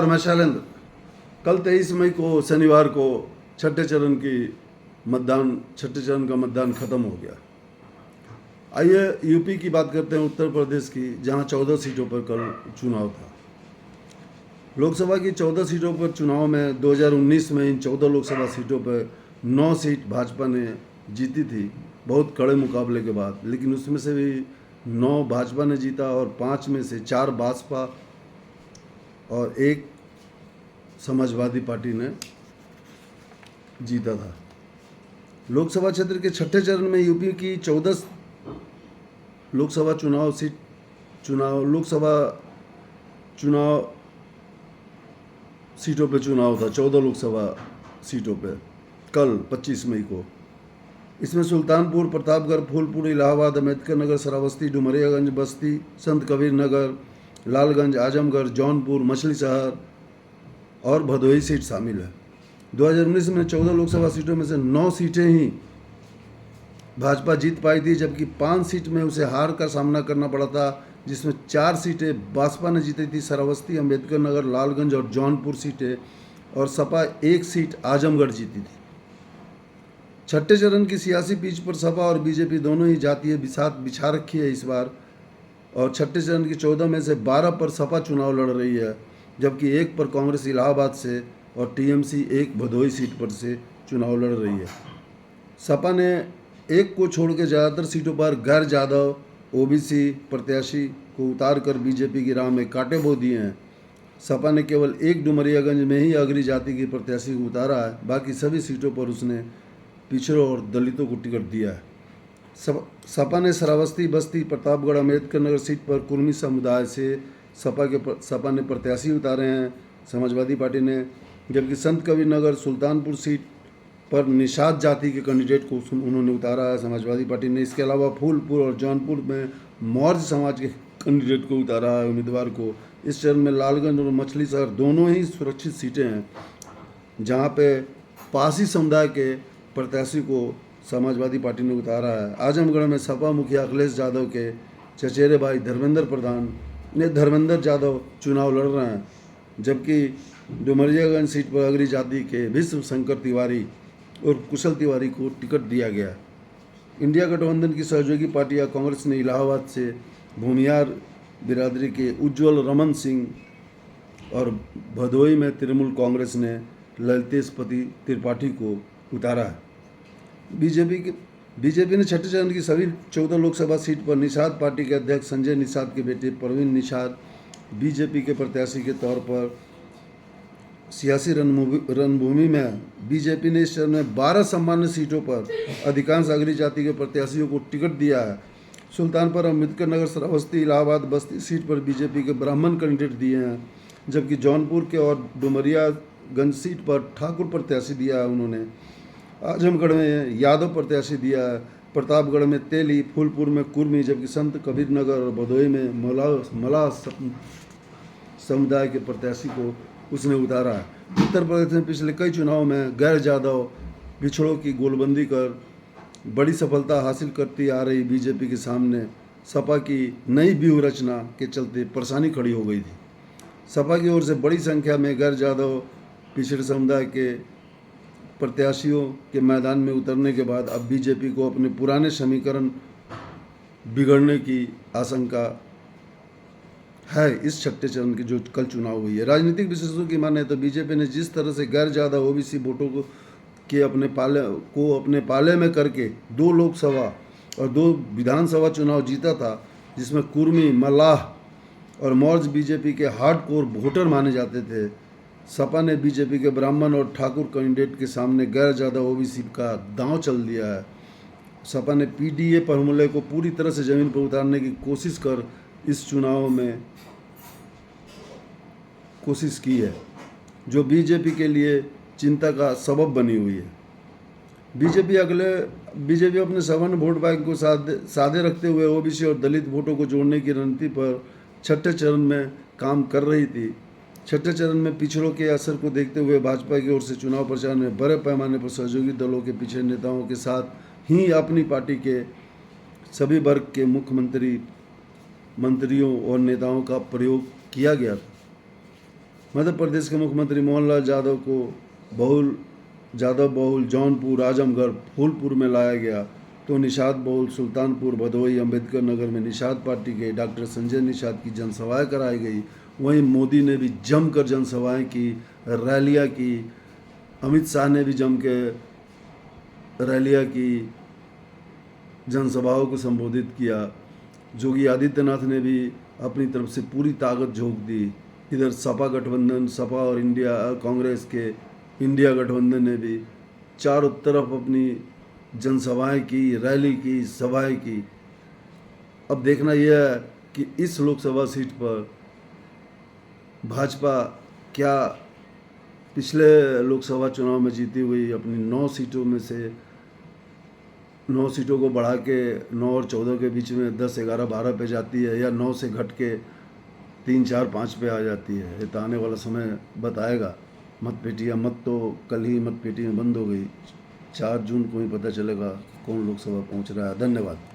मैं शैलेंद्र। कल 23 मई को शनिवार को छठे चरण का मतदान खत्म हो गया। आइए यूपी की बात करते हैं, उत्तर प्रदेश की, जहां 14 सीटों पर कल चुनाव था। लोकसभा की 14 सीटों पर चुनाव में 2019 में इन 14 लोकसभा सीटों पर 9 सीट भाजपा ने जीती थी, बहुत कड़े मुकाबले के बाद। लेकिन उसमें से भी 9 भाजपा ने जीता और 5 में से 4 बसपा और 1 समाजवादी पार्टी ने जीता था। लोकसभा क्षेत्र के छठे चरण में यूपी की 14 लोकसभा सीटों पे चुनाव था। 14 लोकसभा सीटों पे कल 25 मई को। इसमें सुल्तानपुर, प्रतापगढ़, फूलपुर, इलाहाबाद, अम्बेडकर नगर, श्रावस्ती, डुमरियागंज, बस्ती, संत कबीर नगर, लालगंज, आजमगढ़, जौनपुर, मछली शहर और भदोही सीट शामिल है। 2019 में 14 लोकसभा सीटों में से 9 सीटें ही भाजपा जीत पाई थी, जबकि 5 सीट में उसे हार का सामना करना पड़ा था, जिसमें 4 सीटें बसपा ने जीती थी, श्रावस्ती, अम्बेडकर नगर, लालगंज और जौनपुर सीटें, और सपा 1 सीट आजमगढ़ जीती थी। छठे चरण की सियासी पिच पर सपा और बीजेपी दोनों ही जातीय बिसात बिछा रखी है इस बार, और छठे चरण की 14 में से 12 पर सपा चुनाव लड़ रही है, जबकि 1 पर कांग्रेस इलाहाबाद से और टीएमसी 1 भदोही सीट पर से चुनाव लड़ रही है। सपा ने 1 को छोड़ के ज़्यादातर सीटों पर गैर यादव ओबीसी प्रत्याशी को उतार कर बीजेपी की राह में कांटे बो दिए हैं। सपा ने केवल 1 डुमरियागंज में ही अगरी जाति की प्रत्याशी को उतारा है, बाकी सभी सीटों पर उसने पिछड़ों और दलितों को टिकट दिया है। सपा ने श्रावस्ती, बस्ती, प्रतापगढ़, अम्बेडकर नगर सीट पर कुर्मी समुदाय से सपा ने प्रत्याशी उतारे हैं समाजवादी पार्टी ने, जबकि संत कबीर नगर, सुल्तानपुर सीट पर निषाद जाति के कैंडिडेट को उन्होंने उतारा है समाजवादी पार्टी ने। इसके अलावा फूलपुर और जौनपुर में मौर्य समाज के कैंडिडेट को उतारा है उम्मीदवार को। इस चरण में लालगंज और मछली शहर दोनों ही सुरक्षित सीटें हैं, जहां पे पासी समुदाय के प्रत्याशी को समाजवादी पार्टी ने उतारा है। आजमगढ़ में सपा मुखिया अखिलेश यादव के चचेरे भाई धर्मेंद्र यादव चुनाव लड़ रहे हैं, जबकि डुमरियागंज सीट पर अगरी जाति के विश्व शंकर तिवारी और कुशल तिवारी को टिकट दिया गया। इंडिया गठबंधन की सहयोगी पार्टियां कांग्रेस ने इलाहाबाद से भूमियार बिरादरी के उज्ज्वल रमन सिंह और भदोही में तृणमूल कांग्रेस ने ललितेशपति त्रिपाठी को उतारा है। बीजेपी ने छठे चरण की सभी 14 लोकसभा सीट पर निषाद पार्टी के अध्यक्ष संजय निषाद के बेटे प्रवीण निषाद बीजेपी के प्रत्याशी के तौर पर सियासी रणभूमि में बीजेपी ने इस चरण में 12 सामान्य सीटों पर अधिकांश अगरी जाति के प्रत्याशियों को टिकट दिया है। सुल्तानपुर, अम्बेडकर नगर, श्रावस्ती, इलाहाबाद, बस्ती सीट पर बीजेपी के ब्राह्मण कैंडिडेट दिए हैं, जबकि जौनपुर के और डुमरियागंज सीट पर ठाकुर प्रत्याशी दिया है उन्होंने। आजमगढ़ में यादव प्रत्याशी दिया है, प्रतापगढ़ में तेली, फूलपुर में कुर्मी, जबकि संत कबीर नगर और भदोही में मलाह समुदाय के प्रत्याशी को उसने उतारा है। उत्तर प्रदेश में पिछले कई चुनावों में गैर यादव पिछड़ों की गोलबंदी कर बड़ी सफलता हासिल करती आ रही बीजेपी के सामने सपा की नई व्यूह रचना के चलते परेशानी खड़ी हो गई थी। सपा की ओर से बड़ी संख्या में गैर यादव पिछड़े समुदाय के प्रत्याशियों के मैदान में उतरने के बाद अब बीजेपी को अपने पुराने समीकरण बिगड़ने की आशंका है। इस छठे चरण की जो कल चुनाव हुई है, राजनीतिक विशेषज्ञों की माने तो बीजेपी ने जिस तरह से गैर यादव ओबीसी वोटों को अपने पाले में करके 2 लोकसभा और 2 विधानसभा चुनाव जीता था, जिसमें कुर्मी, मल्लाह और मौर्य बीजेपी के हार्डकोर वोटर माने जाते थे, सपा ने बीजेपी के ब्राह्मण और ठाकुर कैंडिडेट के सामने गैर यादव ओबीसी का दांव चल दिया है। सपा ने पीडीए फॉर्मूले को पूरी तरह से जमीन पर उतारने की कोशिश कर इस चुनाव में कोशिश की है, जो बीजेपी के लिए चिंता का सबब बनी हुई है। बीजेपी अपने सवर्ण वोट बैंक को सादे रखते हुए ओबीसी और दलित वोटों को जोड़ने की रणनीति पर छठे चरण में काम कर रही थी। छठे चरण में पिछड़ों के असर को देखते हुए भाजपा की ओर से चुनाव प्रचार में बड़े पैमाने पर सहयोगी दलों के पिछड़े नेताओं के साथ ही अपनी पार्टी के सभी वर्ग के मुख्यमंत्रियों और नेताओं का प्रयोग किया गया। मध्य प्रदेश के मुख्यमंत्री मोहनलाल यादव को बहुल जौनपुर, आजमगढ़, फूलपुर में लाया गया तो निषाद बहुल सुल्तानपुर, भदोही, अम्बेडकर नगर में निषाद पार्टी के डॉक्टर संजय निषाद की जनसभाएं कराई गई। वहीं मोदी ने भी जमकर जनसभाएं की, रैलियां की, अमित शाह ने भी जम के रैलियां की, जनसभाओं को संबोधित किया। योगी आदित्यनाथ ने भी अपनी तरफ से पूरी ताकत झोंक दी। इधर सपा गठबंधन, सपा और इंडिया कांग्रेस के इंडिया गठबंधन ने भी चारों तरफ अपनी जनसभाएं की, रैली की, सभाएं की। अब देखना यह है कि इस लोकसभा सीट पर भाजपा क्या पिछले लोकसभा चुनाव में जीती हुई अपनी 9 सीटों में से 9 सीटों को बढ़ा के 9 और 14 के बीच में 10, 11, 12 पे जाती है, या 9 से घट के 3, 4, 5 पे आ जाती है। ये तो आने वाला समय बताएगा। मत तो कल ही मतपेटियाँ बंद हो गई। 4 जून को ही पता चलेगा कौन लोकसभा पहुंच रहा है। धन्यवाद।